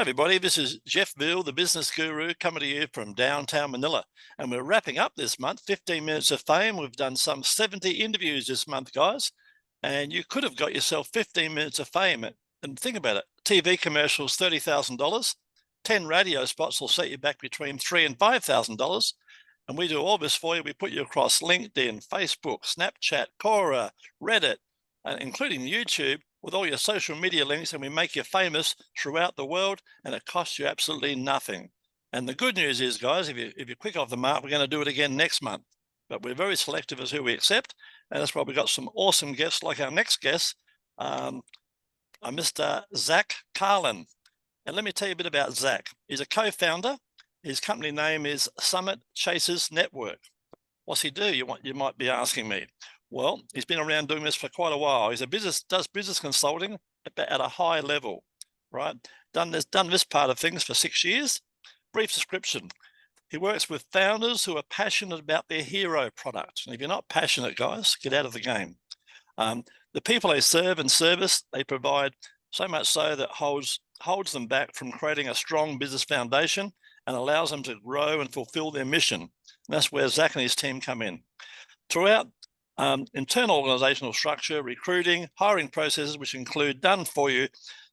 Everybody, this is Jeff Veale, the business guru, coming to you from downtown Manila. And we're wrapping up this month, 15 minutes of fame. We've done some 70 interviews this month, guys. And you could have got yourself 15 minutes of fame. And think about it, TV commercials, $30,000. 10 radio spots will set you back between $3,000 and $5,000. And we do all this for you. We put you across LinkedIn, Facebook, Snapchat, Quora, Reddit, including YouTube, with all your social media links, and we make you famous throughout the world, and it costs you absolutely nothing. And the good news is, guys, if you're quick off the mark, we're going to do it again next month. But we're very selective as who we accept, and that's why we've got some awesome guests like our next guest, Mr. Zach Carlin. And let me tell you a bit about Zach. He's a co-founder. His company name is Summit Chasers Network. What's he do? You might be asking me. Well, he's been around doing this for quite a while. Does business consulting at a high level, right? Done this part of things for 6 years. Brief description. He works with founders who are passionate about their hero product. And if you're not passionate, guys, get out of the game. The people they serve and service, they provide so much so that holds them back from creating a strong business foundation and allows them to grow and fulfill their mission. And that's where Zach and his team come in. Throughout internal organizational structure, recruiting, hiring processes, which include done for you,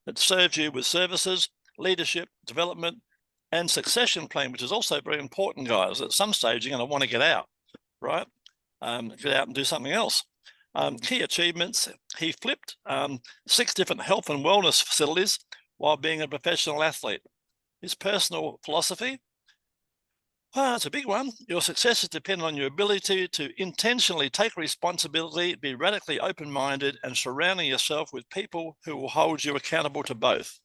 that serves you with services, leadership, development, and succession plan, which is also very important, guys. At some stage, you're going to want to get out, right? Get out and do something else. Key achievements, he flipped 6 different health and wellness facilities while being a professional athlete. His personal philosophy, it's a big one. Your success is dependent on your ability to intentionally take responsibility, be radically open-minded, and surrounding yourself with people who will hold you accountable to both.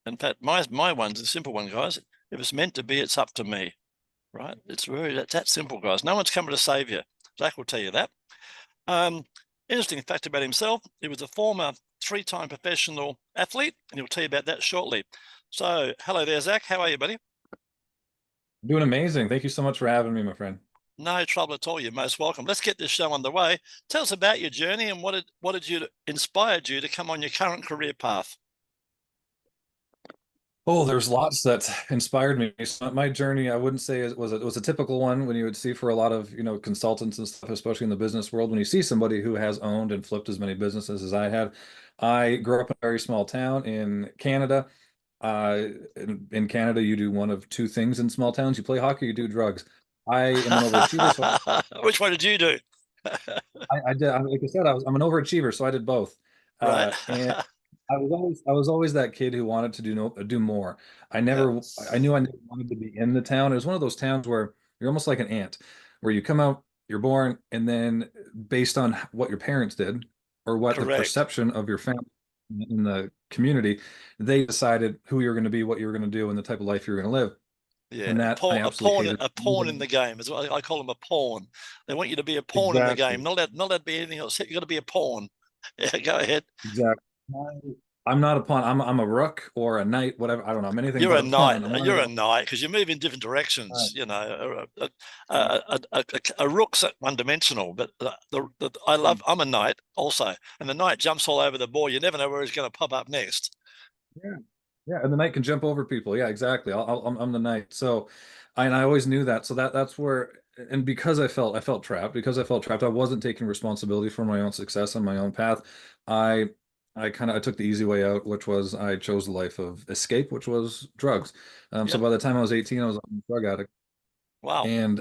In fact, my one's a simple one, guys. If it's meant to be, it's up to me, right? It's that simple, guys. No one's coming to save you. Zach will tell you that. Interesting fact about himself, he was a former 3-time professional athlete, and he'll tell you about that shortly. So, hello there, Zach. How are you, buddy? Doing amazing. Thank you so much for having me, my friend. No trouble at all. You're most welcome. Let's get this show underway. Tell us about your journey and what inspired you to come on your current career path. Oh, there's lots that inspired me. So my journey, I wouldn't say it was a typical one when you would see for a lot of, consultants and stuff, especially in the business world, when you see somebody who has owned and flipped as many businesses as I have. I grew up in a very small town in Canada. In Canada, you do one of 2 things in small towns. You play hockey, you do drugs. I am an overachiever. So Which one did you do? I did, like I said, I'm an overachiever, so I did both. Right. And I was always that kid who wanted to do more. I never, I knew I never wanted to be in the town. It was one of those towns where you're almost like an ant, where you come out, you're born, and then based on what your parents did or what the Correct. perception of your family in the community, they decided who you're going to be, what you're going to do, and the type of life you're going to live. Yeah, And that I absolutely hated. a pawn in the game is what I call them, a pawn. They want you to be a pawn in the Exactly. game. Not let be anything else. You got to be a pawn. Yeah, go ahead. Exactly. I'm not a pawn. I'm a rook or a knight, whatever. I don't know. I'm anything You're but a a pawn. knight. You're a knight because you move in different directions. Right. You know, a rook's one-dimensional, but I'm a knight also, and the knight jumps all over the board. You never know where he's going to pop up next. Yeah, yeah, and the knight can jump over people. Yeah, exactly. I'm the knight. So, I always knew that. So that's where, and because I felt trapped. Because I felt trapped, I wasn't taking responsibility for my own success and my own path. I I took the easy way out, which was I chose the life of escape, which was drugs. So Yep. by the time I was 18, I was a drug addict, Wow. and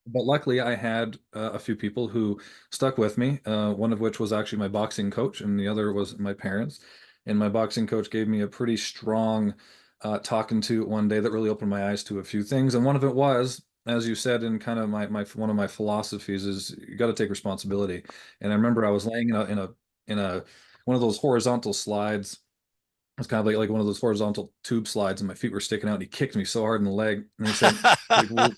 luckily I had a few people who stuck with me. One of which was actually my boxing coach, and the other was my parents. And my boxing coach gave me a pretty strong talking to one day that really opened my eyes to a few things. And one of it was, as you said, in kind of my one of my philosophies is you got to take responsibility. And I remember I was laying in a one of those horizontal slides. It's kind of like one of those horizontal tube slides, and my feet were sticking out. And he kicked me so hard in the leg, and he said, like,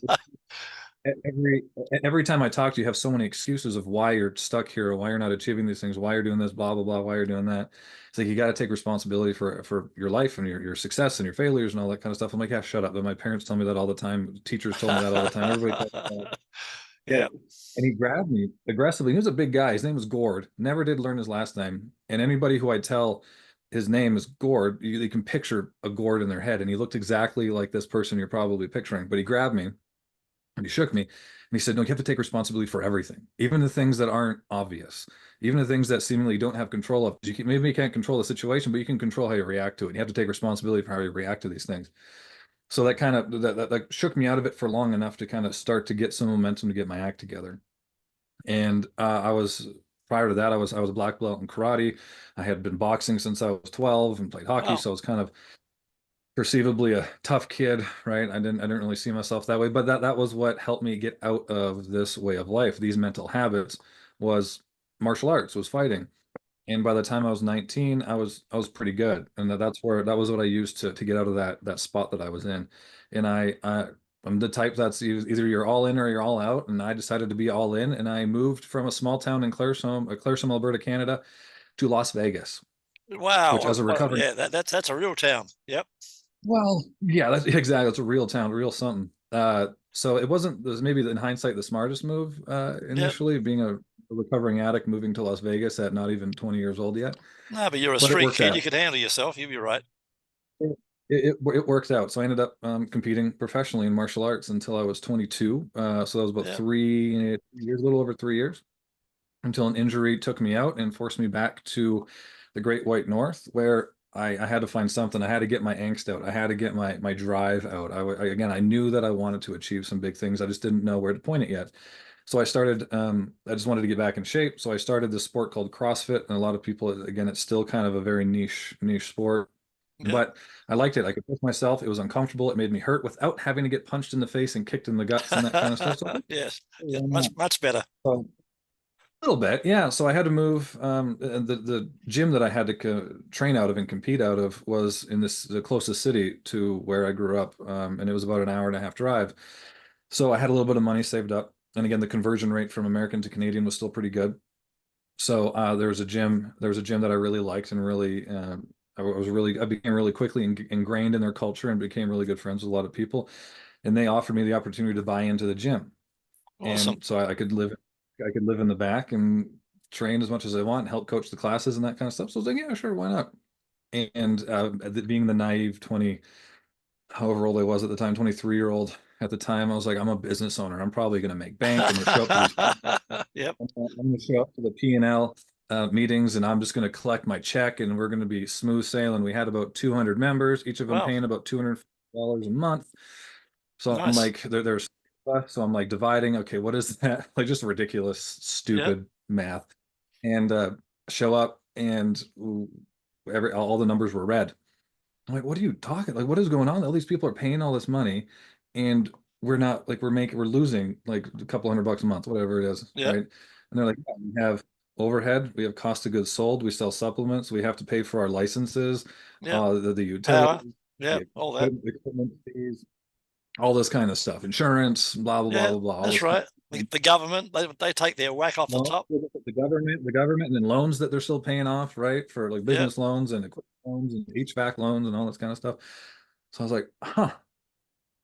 every every time I talk to you, have so many excuses of why you're stuck here, or why you're not achieving these things, why you're doing this, blah blah blah, why you're doing that. It's like you got to take responsibility for your life and your success and your failures and all that kind of stuff. I'm like, yeah, shut up. But my parents tell me that all the time. Teachers told me that all the time. Everybody told me that. Yeah. Yeah. And he grabbed me aggressively. He was a big guy. His name was Gord. Never did learn his last name. And anybody who I tell his name is Gord. You can picture a Gord in their head, and he looked exactly like this person you're probably picturing. But he grabbed me and he shook me and he said, "No, you have to take responsibility for everything, even the things that aren't obvious, even the things that seemingly you don't have control of. Maybe you can't control the situation, but you can control how you react to it. You have to take responsibility for how you react to these things." So that kind of that shook me out of it for long enough to kind of start to get some momentum to get my act together. And I was prior to that, I was a black belt in karate. I had been boxing since I was 12 and played hockey, Wow. so I was kind of perceivably a tough kid, right? I didn't really see myself that way, but that was what helped me get out of this way of life, these mental habits, was martial arts, was fighting. And by the time I was 19, I was pretty good, and that was what I used to get out of that spot that I was in. And I'm the type that's either you're all in or you're all out, and I decided to be all in, and I moved from a small town in Claresholm, Alberta, Canada, to Las Vegas, Wow. which as a Well, recovering, yeah, that's a real town. Yep. well, yeah, that's exactly, it's a real town, real something. So it was maybe in hindsight the smartest move Yep. initially, being a recovering addict moving to Las Vegas at not even 20 years old yet, No, but you're a but it street worked kid. You out. could handle yourself. You'll be right. It worked out. So I ended up competing professionally in martial arts until I was 22. So that was about Yeah. 3 years, a little over 3 years, until an injury took me out and forced me back to the Great White North, where I had to find something. I had to get my angst out. I had to get my drive out. Again, I knew that I wanted to achieve some big things. I just didn't know where to point it yet. So I started. I just wanted to get back in shape. So I started this sport called CrossFit, and a lot of people, again, it's still kind of a very niche sport, Yep. but I liked it. I could push myself. It was uncomfortable. It made me hurt without having to get punched in the face and kicked in the guts and that kind of stuff. So I was like, Yes. Yeah. "Why Much not?" much better. So a little bit, yeah. So I had to move. And the gym that I had to train out of and compete out of was in the closest city to where I grew up, and it was about an hour and a half drive. So I had a little bit of money saved up, and again, the conversion rate from American to Canadian was still pretty good. So there was a gym that I really liked and really, I became really quickly ingrained in their culture and became really good friends with a lot of people. And they offered me the opportunity to buy into the gym, Awesome. and so I could live in the back and train as much as I want, help coach the classes and that kind of stuff. So I was like, yeah, sure, why not? And being the naive 20, however old I was at the time, 23-year-old at the time, I was like, I'm a business owner. I'm probably going to make bank. I'm going to show up to these. Yep. I'm going to show up to the P&L meetings, and I'm just going to collect my check, and we're going to be smooth sailing. We had about 200 members, each of them Wow. paying about $250 a month. So I'm Nice. like, so I'm like dividing, okay, what is that? Like just ridiculous, Yep. stupid math. And show up, and all the numbers were red. I'm like, what are you talking? Like, what is going on? All these people are paying all this money, and we're not like we're losing like a couple $100 a month, whatever it is, Yep. right? And they're like, yeah, we have overhead, we have cost of goods sold, we sell supplements, we have to pay for our licenses, Yep. the utilities, Power. Yep. the All that. equipment fees, all this kind of stuff, insurance, blah blah blah Yeah. blah blah, all That's this kind right. of The government, they take their whack off the no, top. the government, and then loans that they're still paying off, right? For like Yep. business loans and equipment loans and HVAC loans and all this kind of stuff. So I was like, huh.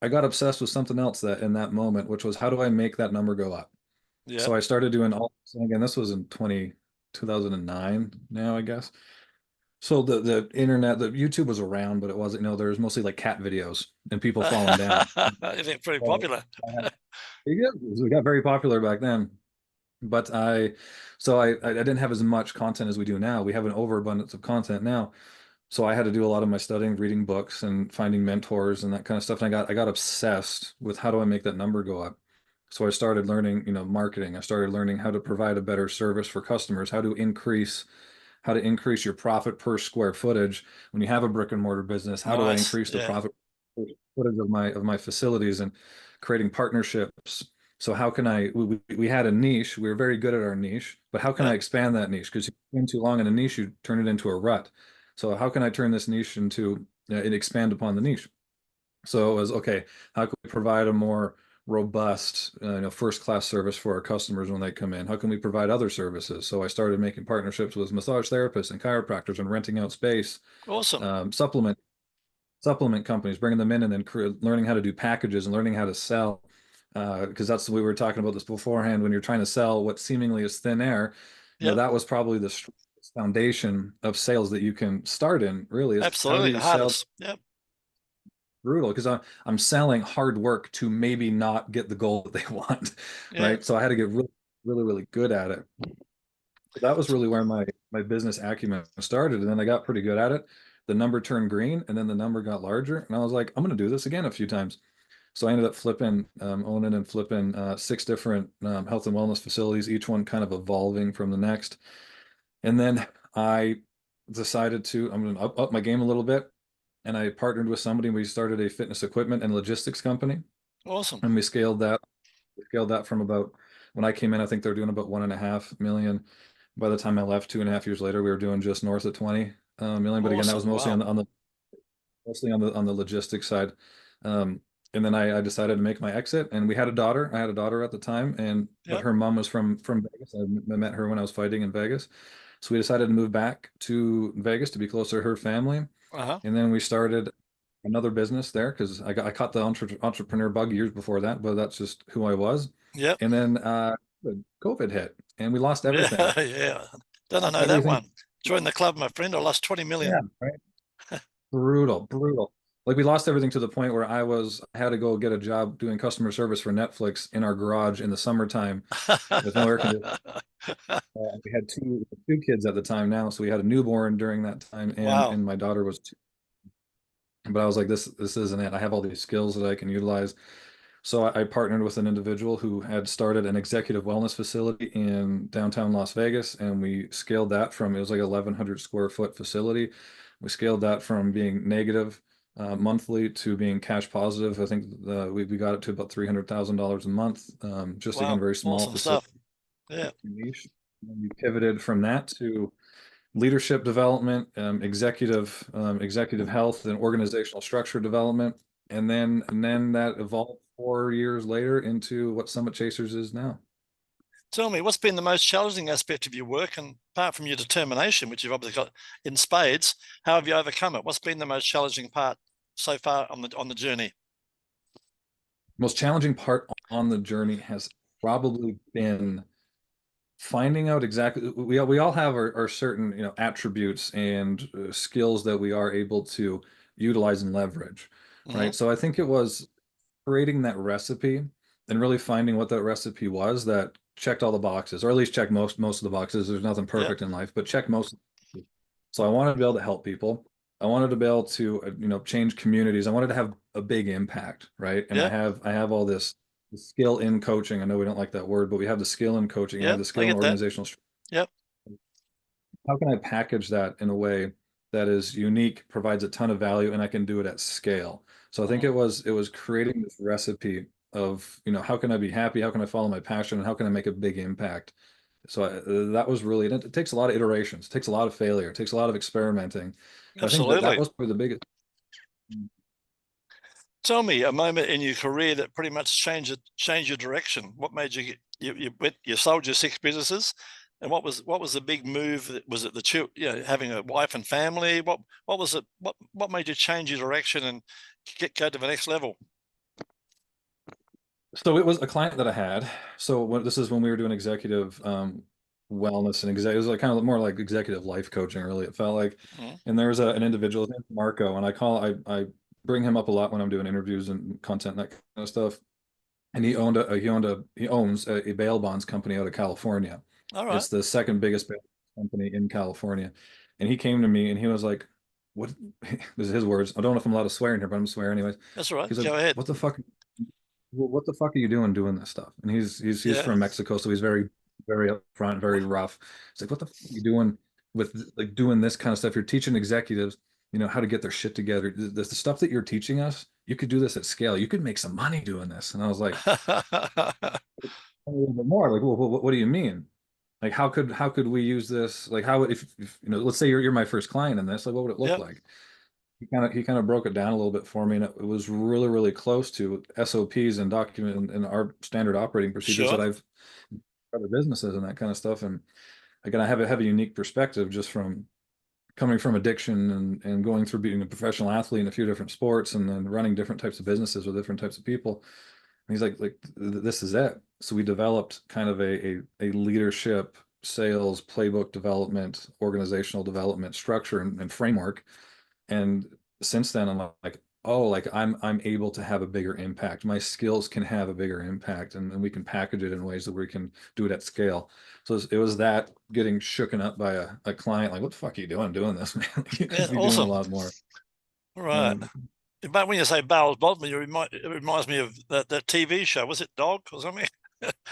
I got obsessed with something else that in that moment, which was how do I make that number go up? So Yep. I started doing all, so again, this was in 2009 now, I guess. So the internet, the YouTube was around, but it wasn't, there was mostly like cat videos and people falling down. They're pretty So popular. yeah, it got very popular back then. But I didn't have as much content as we do now. We have an overabundance of content now. So I had to do a lot of my studying, reading books and finding mentors and that kind of stuff. And I got obsessed with how do I make that number go up. So I started learning, marketing. I started learning how to provide a better service for customers, how to increase your profit per square footage when you have a brick and mortar business. How do I Nice. increase the Yeah. profit per footage of my facilities, and creating partnerships. So how can we had a niche, we were very good at our niche, but how can I Yep. expand that niche? Because you spend too long in a niche, you turn it into a rut. So how can I turn this niche into and expand upon the niche? So it was okay. How can we provide a more robust, first class service for our customers when they come in? How can we provide other services? So I started making partnerships with massage therapists and chiropractors and renting out space, Awesome. supplement companies, bringing them in, and then learning how to do packages and learning how to sell. Because we were talking about this beforehand. When you're trying to sell what seemingly is thin air, Yep. that was probably the foundation of sales that you can start in really is how do Absolutely. The you sell. hardest. Yep. Brutal, because I'm selling hard work to maybe not get the goal that they want, Yeah. right? So I had to get really good at it. That was really where my business acumen started, and then I got pretty good at it. The number turned green, and then the number got larger, and I was like, I'm going to do this again a few times. So I ended up flipping, owning and flipping 6 different health and wellness facilities, each one kind of evolving from the next. And then I decided I'm going to up my game a little bit, and I partnered with somebody. We started a fitness equipment and logistics company, Awesome. and we scaled that. We scaled that from about when I came in, I think they're doing about 1.5 million. By the time I left, 2.5 years later, we were doing just north of 20 million. But again, that was Awesome. mostly Wow. on the logistics side. And then I decided to make my exit, and we had a daughter. I had a daughter at the time, but Yep. her mom was from Vegas. I met her when I was fighting in Vegas, so we decided to move back to Vegas to be closer to her family. Uh-huh. And then we started another business there because I caught the entrepreneur bug years before that, but that's just who I was. Yep. And then COVID hit, and we lost Yeah. everything. Yeah. Don't I know that Everything. one? Join the club, my friend. I lost 20 million. Yeah, right. Brutal. Like we lost everything to the point where I had to go get a job doing customer service for Netflix in our garage in the summertime with no air conditioning. We had two kids at the time now, so we had a newborn during that time, and Wow. my daughter was 2. But I was like, this isn't it. I have all these skills that I can utilize. So I partnered with an individual who had started an executive wellness facility in downtown Las Vegas, and we scaled that from, it was like 1,100 square foot facility. We scaled that from being negative monthly to being cash positive. I think we got it to about $300,000 a month, just again, Wow. very small Awesome facility. stuff. Yeah. Niche. And we pivoted from that to leadership development, executive health, and organizational structure development, and then that evolved 4 years later into what Summit Chasers is now. Tell me, what's been the most challenging aspect of your work? And apart from your determination, which you've obviously got in spades, how have you overcome it? What's been the most challenging part so far on the journey? Most challenging part on the journey has probably been finding out exactly, we all have our certain attributes and skills that we are able to utilize and leverage, Hmm. right? So I think it was creating that recipe and really finding what that recipe was that checked all the boxes, or at least checked most of the boxes. There's nothing Yeah. perfect in life, but check most. So I wanted to be able to help people. I wanted to be able to change communities. I wanted to have a big impact, right? And I Yeah. have all this skill in coaching. I know we don't like that word, but we have the skill in coaching. I Yeah. have the I skill in get that. organizational. Yep. How can I package that in a way that is unique, provides a ton of value, and I can do it at scale? So I think Mm. it was creating this recipe of, how can I be happy? How can I follow my passion? And how can I make a big impact? So that was really, and it takes a lot of iterations, it takes a lot of failure, it takes a lot of experimenting. But I think that Absolutely. was probably the biggest. Tell me a moment in your career that pretty much changed your direction. What made you sold your 6 businesses, and what was the big move? Was it having a wife and family? What was it? What made you change your direction and go to the next level? So it was a client that I had. So this is when we were doing executive wellness and it was like kind of more like executive life coaching, really. It felt like, Mm. and there was an individual named Marco, and I bring him up a lot when I'm doing interviews and content and that kind of stuff. And he owns a bail bonds company out of California. All right, It's the second biggest bail company in California. And he came to me and he was like, "What?" This is his words. I don't know if I'm allowed to swear in here, but I'm swearing anyways. that's all right. He's like, Go ahead. "What the fuck? What the fuck are you doing this stuff?" And he's Yeah, from Mexico, so he's very upfront, very rough. He's like, "What the fuck are you doing with like doing this kind of stuff? You're teaching executives, how to get their shit together. The stuff that you're teaching us, you could do this at scale. You could make some money doing this." And I was like, a little bit more. Like, well, what do you mean? Like, how could we use this? Like, how if let's say you're my first client in this, like, what would it look yep, like? He kind of broke it down a little bit for me, and it was really close to SOPs and document and our standard operating procedures sure, that I've other businesses and that kind of stuff. And again, I have a unique perspective just from coming from addiction and going through being a professional athlete in a few different sports and then running different types of businesses with different types of people. And he's like this is it. So we developed kind of a leadership sales playbook development, organizational development structure and framework. And since then, I'm like, oh, like I'm able to have a bigger impact. My skills can have a bigger impact, and we can package it in ways that we can do it at scale. So it was that getting shooken up by a client, like, what the fuck are you doing this, man? You Yeah, could be doing a awesome. lot more. Right. Um, But when you say Bowles Bodman, it reminds me of that TV show. Was it Dog or something?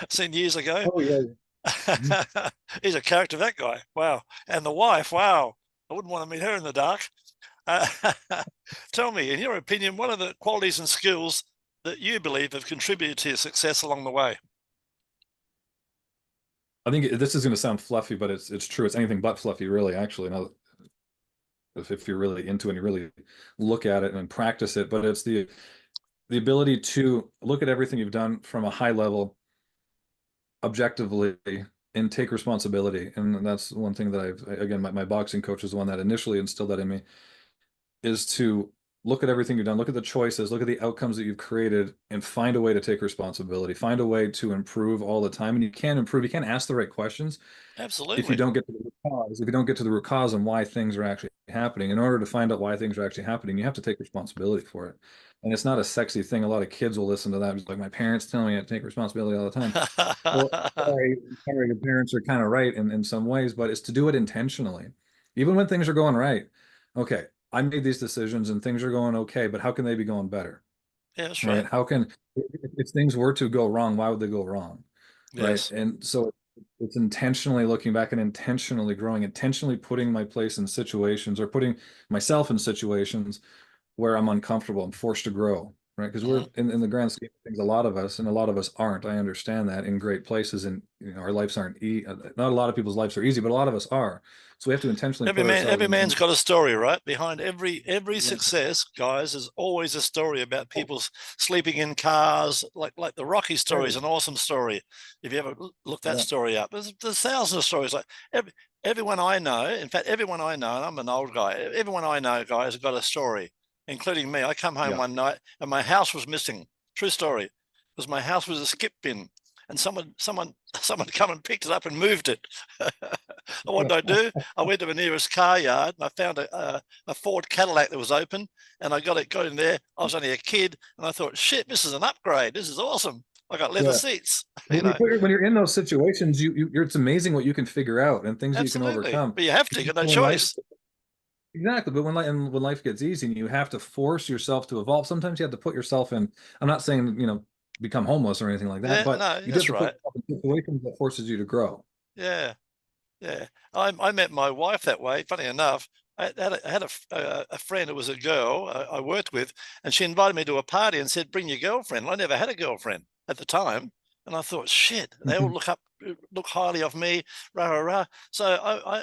Seen years ago. oh yeah. Mhm. He's a character, that guy. Wow. And the wife, wow. I wouldn't want to meet her in the dark. Uh, Tell me, in your opinion, what are the qualities and skills that you believe have contributed to your success along the way? I think this is going to sound fluffy, but it's true. It's anything but fluffy, really. Actually, now if you're really into it and you really look at it and practice it, but it's the ability to look at everything you've done from a high level objectively and take responsibility. And that's one thing that again, my boxing coach is the one that initially instilled that in me, is to look at everything you've done, look at the choices, look at the outcomes that you've created, and find a way to take responsibility, find a way to improve all the time. And you can't improve, you can't ask the right questions if you Absolutely. don't get to the root cause, if you don't get to the root cause and why things are actually happening. In order to find out why things are actually happening, you have to take responsibility for it. And it's not a sexy thing. A lot of kids will listen to that. It's like, my parents tell me I have to take responsibility all the time. Well, sorry, your parents are kind of right in some ways, but it's to do it intentionally. Even when things are going right. Okay, I made these decisions and things are going okay, but how can they be going better? Yeah, that's right. Right? How can, if things were to go wrong, why would they go wrong? Right? Yes. And so it's intentionally looking back and intentionally growing, intentionally putting my place in situations or putting myself in situations where I'm uncomfortable, I'm forced to grow, right? Because Mhm. we're in the grand scheme of things, a lot of us, and a lot of us aren't. I understand that in great places, and our lives aren't not a lot of people's lives are easy, but a lot of us are. So we have to intentionally put ourselves Every in man's got a story, right? Behind every yeah, success, guys, there's always a story about people sleeping in cars. Like the Rocky story is right, an awesome story. If you ever look that yeah, story up, there's thousands of stories. Like everyone I know, in fact, everyone I know, and I'm an old guy. Everyone I know, guys, has got a story, including me. I come home yeah, one night and my house was missing. True story, because my house was a skip bin, and someone come and picked it up and moved it. What did I do? I went to the nearest car yard and I found a Ford Cadillac that was open, and I got in there. I was only a kid, and I thought, shit, this is an upgrade. This is awesome. I got leather yeah. seats. When when you're in those situations, it's amazing what you can figure out and things that you can Absolutely. overcome. But you have to, you got no When life choice. Exactly, but when life gets easy and you have to force yourself to evolve, sometimes you have to put yourself in. I'm not saying become homeless or anything like that, Yeah, but no, you do have that's to put right. yourself in situations that forces you to grow. Yeah, yeah. I met my wife that way. Funny enough, I had a friend who was a girl I worked with, and she invited me to a party and said, "Bring your girlfriend." I never had a girlfriend at the time, and I thought, "Shit, they all Mhm. look highly of me." Rah rah rah. So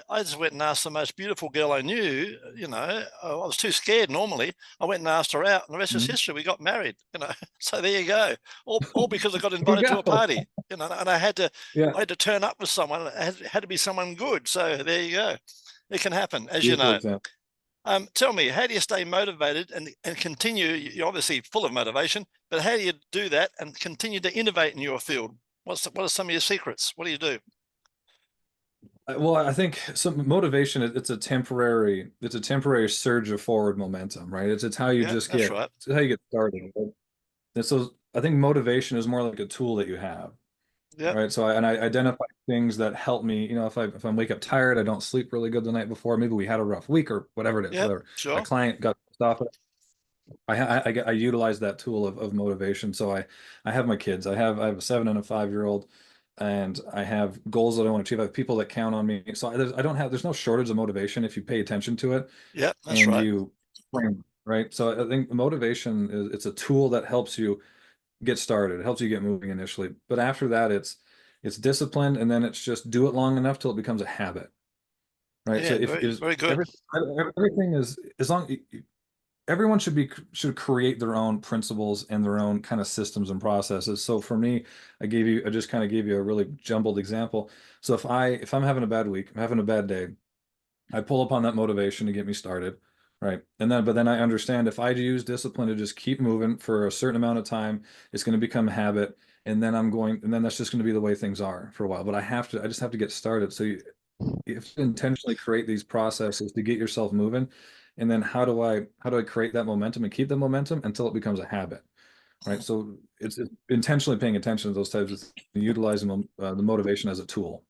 I just went and asked the most beautiful girl I knew. I was too scared. Normally, I went and asked her out, and the rest is Mhm. history. We got married. So there you go. All because I got There you invited to a go. party. And I had to Yeah, turn up with someone. It had to be someone good. So there you go. It can happen, as you beautiful know. example. Tell me, how do you stay motivated and continue? You're obviously full of motivation, but how do you do that and continue to innovate in your field? What are some of your secrets? What do you do? Well, I think some motivation, it's a temporary surge of forward momentum, right? It's how you Yeah, just that's get, right. it's how you get started. Right? And so I think motivation is more like a tool that you have. Yep. Right. So I identify things that help me, if I wake up tired, I don't sleep really good the night before, maybe we had a rough week or whatever it is, Yep. whatever. A Sure. client got stuff. I utilize that tool of motivation. So I have my kids. I have a 7 and a 5 year old, and I have goals that I want to achieve. I have people that count on me. So I don't have, there's no shortage of motivation if you pay attention to it Yep. That's and right. you frame, right? So I think motivation it's a tool that helps you get started. It helps you get moving initially. But after that, it's discipline, and then it's just do it long enough till it becomes a habit, right? So Yeah. if Very, is very good. everything is as long everyone should create their own principles and their own kind of systems and processes. So for me, I just kind of gave you a really jumbled example. So if I'm having a bad week, I'm having a bad day, I pull upon that motivation to get me started, right? But then I understand if I use discipline to just keep moving for a certain amount of time, it's going to become a habit. and then and then that's just going to be the way things are for a while. But I just have to get started. So you have to intentionally create these processes to get yourself moving. And then how do I create that momentum and keep the momentum until it becomes a habit, right? So it's intentionally paying attention to those types of things, utilizing the motivation as a tool.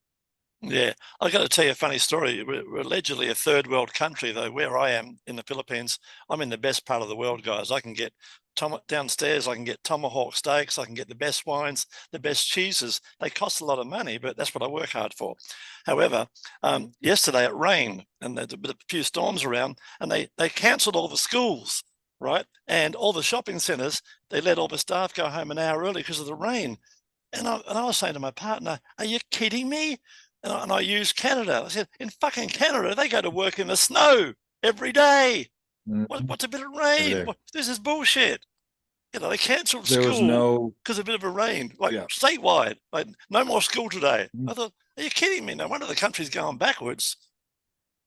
Yeah, I got to tell you a funny story. We're allegedly a third world country, though. Where I am in the Philippines, I'm in the best part of the world, guys. I can get downstairs. I can get tomahawk steaks. I can get the best wines, the best cheeses. They cost a lot of money, but that's what I work hard for. However, yesterday it rained and there's a few storms around, and they cancelled all the schools, right? And all the shopping centres. They let all the staff go home an hour early because of the rain. And I was saying to my partner, "Are you kidding me?" And I used Canada. I said, in fucking Canada, they go to work in the snow every day. Mhm. What's a bit of Every rain? day. This is bullshit. They cancelled There was school no, because of a bit of a rain, like yeah. statewide. Like, no more school today. Mhm. I thought, are you kidding me? No wonder the country's going backwards.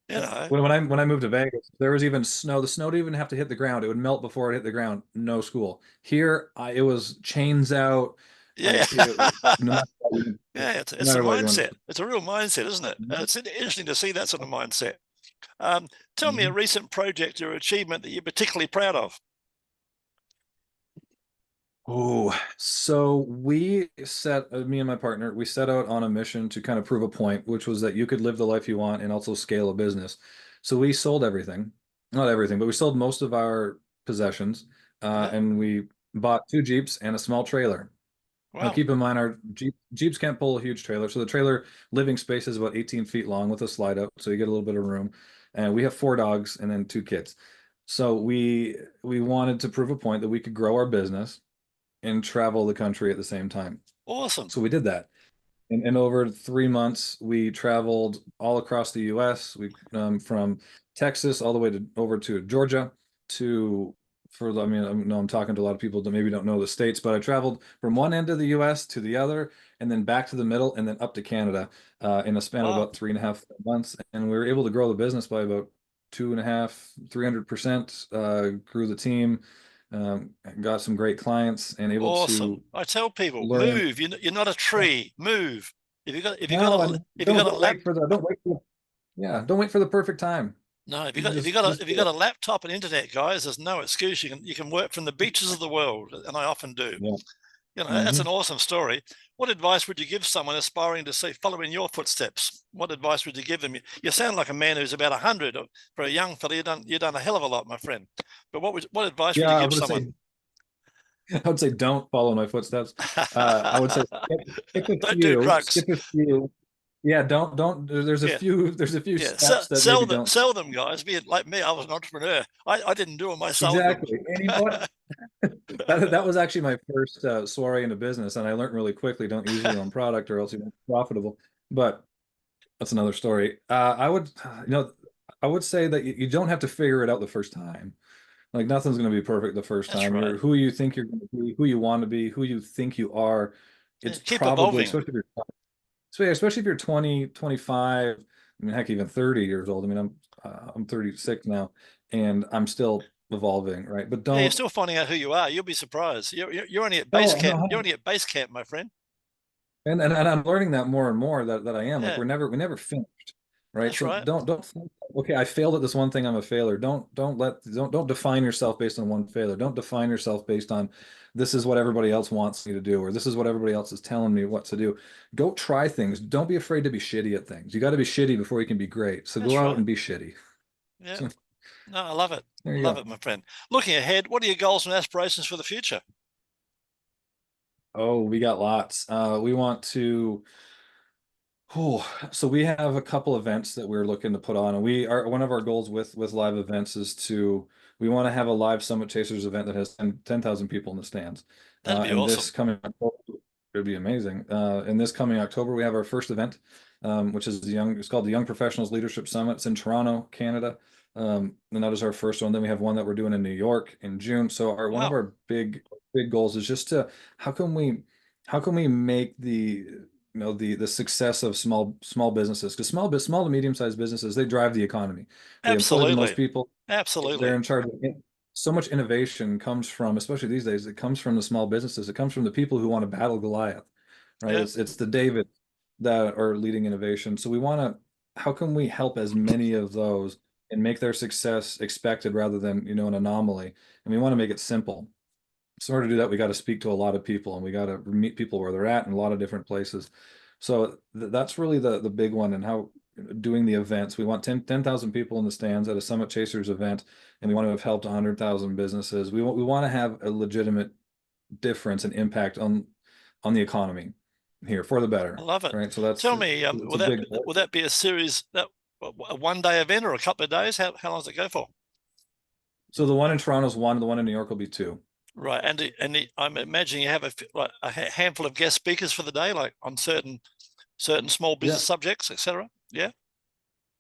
You Yeah. know, When I moved to Vegas, there was even snow. The snow didn't even have to hit the ground. It would melt before it hit the ground. No school. Here, it was chains out. yeah. No matter what Yeah, no it's a matter what you want mindset. to It's a real mindset, isn't it? do. It's interesting to see that sort of mindset. Tell me a Mhm. recent project or achievement that you're particularly proud of. Oh, so me and my partner, we set out on a mission to kind of prove a point, which was that you could live the life you want and also scale a business. So we sold everything, not everything, but we sold most of our possessions, Yeah. and we bought two Jeeps and a small trailer. Now, Wow. keep in mind, our Jeeps can't pull a huge trailer, so the trailer living space is about 18 feet long with a slide out, so you get a little bit of room. And we have four dogs and then two kids. So we wanted to prove a point that we could grow our business and travel the country at the same time. Awesome. So we did that. And over 3 months, we traveled all across the U.S. We from Texas all the way to over to Georgia to I mean, I'm talking to a lot of people that maybe don't know the states, but I traveled from one end of the U.S. to the other, and then back to the middle, and then up to Canada in a span of Wow. about 3.5 months. And we were able to grow the business by about 300%. Grew the team, got some great clients, and able Awesome. to I tell people, learn. move. You're not a tree. Move. No, and If you got a lap, don't wait for the perfect time. no, You just if you do got it. a laptop and internet, guys, there's no excuse. You can work from the beaches of the world, and I often do. Yeah. That's Hmm. an awesome story. What advice would you give someone aspiring to follow in your footsteps? What advice would you give them? You sound like a man who's about 100. For a young fella, you've done a hell of a lot, my friend. But what advice would Yeah, you I give would say someone? I would say don't follow in my footsteps. I would say Don't do drugs. skip a few. Yeah, don't. Yeah. There's a few Yeah, steps that maybe don't. sell them, guys. Be it like me, I was an entrepreneur. I didn't do them, I sold them. Exactly. And you know what? That was actually my first soiree into business, and I learned really quickly, don't use your own product or else you won't be profitable. But that's another story. I would say that you don't have to figure it out the first time. Like nothing's going to be perfect the first That's time. right. You're who you think you're going to be, who you want to be, who you think you are. Yeah, It's keep probably, evolving. especially if you're 20, 25, I mean, heck, even 30 years old. I mean, I'm 36 now, and I'm still evolving, right? But Yeah, you're don't. still finding out who you are. You'll be surprised. You're only at base Oh, camp. You're no, only at base camp, my friend. and I'm learning that more and more that I am like Yeah, we never finished, right? that's So right. don't think, okay, I failed at this one thing, I'm a failure. Don't define yourself based on one failure. Don't define yourself based on this is what everybody else wants me to do or this is what everybody else is telling me what to do. Go try things. Don't be afraid to be shitty at things. You got to be shitty before you can be great. So go That's out right. and be shitty. Yeah. So No, I love it. there you Love go. it, my friend. Looking ahead, what are your goals and aspirations for the future? Oh, we got lots. We want to. Oh, so we have a couple events that we're looking to put on, and we are one of our goals with live events is to we want to have a live Summit Chasers event that has 10,000 people in the stands. That'd be And this awesome. coming October, it'd be amazing. In this coming October, we have our first event, which is it's called the Young Professionals Leadership Summit. It's in Toronto, Canada. And that is our first one. Then we have one that we're doing in New York in June. So one of Wow. our big goals is just to how can we how can we make the success of small businesses because small to medium sized businesses they drive the economy, they employ the most Absolutely. people, they're Absolutely. in charge so much innovation comes from, especially these days, it comes from the small businesses. It comes from the people who want to battle Goliath, right? Yeah, It's the David that are leading innovation. So we want to, how can we help as many of those and make their success expected rather than, an anomaly? And we want to make it simple. So in order to do that, we got to speak to a lot of people and we got to meet people where they're at in a lot of different places. So that's really the big one, and how doing the events. We want 10,000 people in the stands at a Summit Chasers event, and we want to have helped 100,000 businesses. We want to have a legitimate difference and impact on the economy here for the I better, love it. right? So that's Tell me, it's a big. will that be a series, that a 1 day event or a couple of days? How long does it go for? So the one in Toronto is one. The one in New York will be two. Right, and I'm imagining you have a handful of guest speakers for the day, like on certain small business Yeah. subjects, etc. Yeah.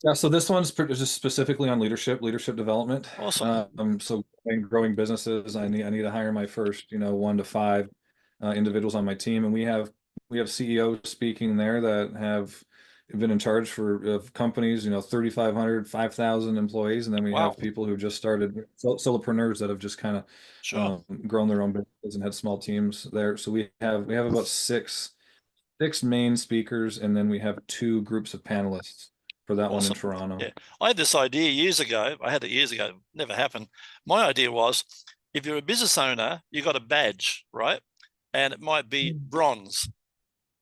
Yeah, so this one's just specifically on leadership development. Awesome. So in growing businesses, I need to hire my first, 1 to 5 individuals on my team, and we have CEOs speaking there that have been in charge of companies, 3,500, 5,000 employees, and then we Wow. have people who just started, solopreneurs that have just kind of Sure. grown their own business and had small teams there. So we have about six main speakers, and then we have 2 groups of panelists for that one in Awesome. Toronto. Yeah, I had this idea years ago. I had it years ago. Never happened. My idea was, if you're a business owner, you got a badge, right? And it might be bronze.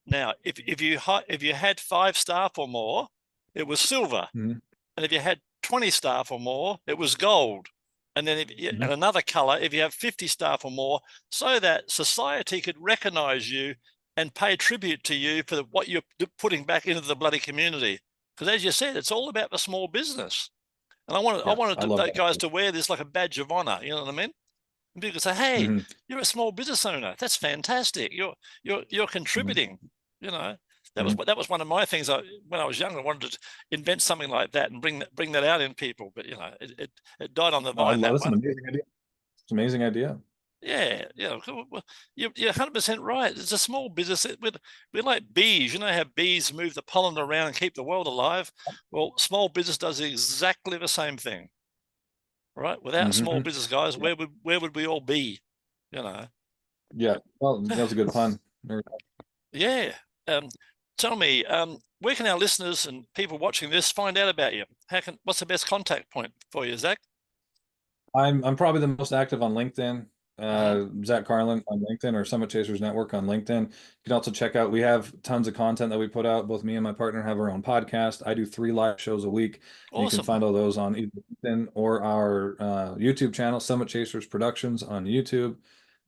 Now, if you had 5 staff or more, it was silver. Mhm. And if you had 20 staff or more, it was gold. And then Mhm. and another color, if you have 50 staff or more, so that society could recognize you and pay tribute to you for what you're putting back into the bloody community. Because as you said, it's all about the small business. And I Yeah, wanted I love those guys that. to wear this like a badge of honor. You know what I mean? And people say, "Hey, Mhm. you're a small business owner. That's fantastic. You're Mhm. contributing." You know, Mhm. that was one of my things. When I was younger, I wanted to invent something like that and bring that out in people. But it died on the Oh, I vine, love that that's an one. amazing idea. It's an amazing idea. Yeah, yeah. Well, you're 100% right. It's a small business. We're like bees. You know how bees move the pollen around and keep the world alive? Well, small business does exactly the same thing, right? Without small Mhm. business guys, Yeah. where would we all be? You know? Yeah. Well, that was a good pun. Yeah. Um, Tell me, where can our listeners and people watching this find out about you? What's the best contact point for you, Zach? I'm probably the most active on LinkedIn. Hmm. Zach Carlin on LinkedIn, or Summit Chasers Network on LinkedIn. You can also check out, we have tons of content that we put out. Both me and my partner have our own podcast. I do 3 live shows a week, and you can find Awesome. all those on either LinkedIn or our YouTube channel, Summit Chasers Productions on YouTube.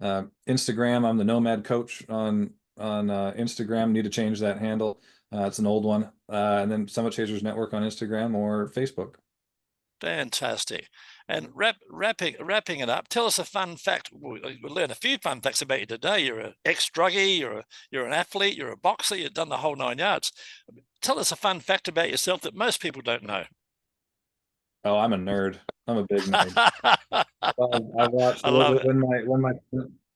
Instagram, I'm the Nomad Coach on Instagram. Need to change that handle. It's an old one. And then Summit Chasers Network on Instagram or Facebook. Fantastic. And wrapping it up, tell us a fun fact. We'll learn a few fun facts about you today. You're an ex-druggie, you're an athlete, you're a boxer, you've done the whole 9 yards. Tell us a fun fact about yourself that most people don't know. Oh, I'm a nerd. I'm a big nerd. I I watch love it.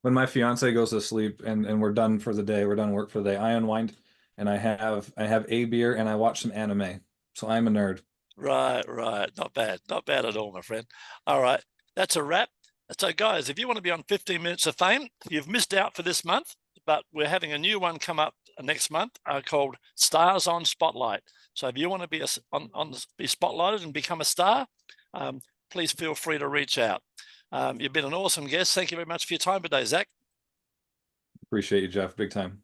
when my fiance goes to sleep and we're done for the day, we're done work for the day. I unwind and I have a beer and I watch some anime. So I'm a nerd. Right, right. Not bad. Not bad at all, my friend. All right. That's a wrap. So, guys, if you want to be on 15 Minutes of Fame, you've missed out for this month, but we're having a new one come up next month called Stars on Spotlight. So, if you want to be be spotlighted and become a star, please feel free to reach out. You've been an awesome guest. Thank you very much for your time today, Zach. Appreciate you, Jeff. Big time.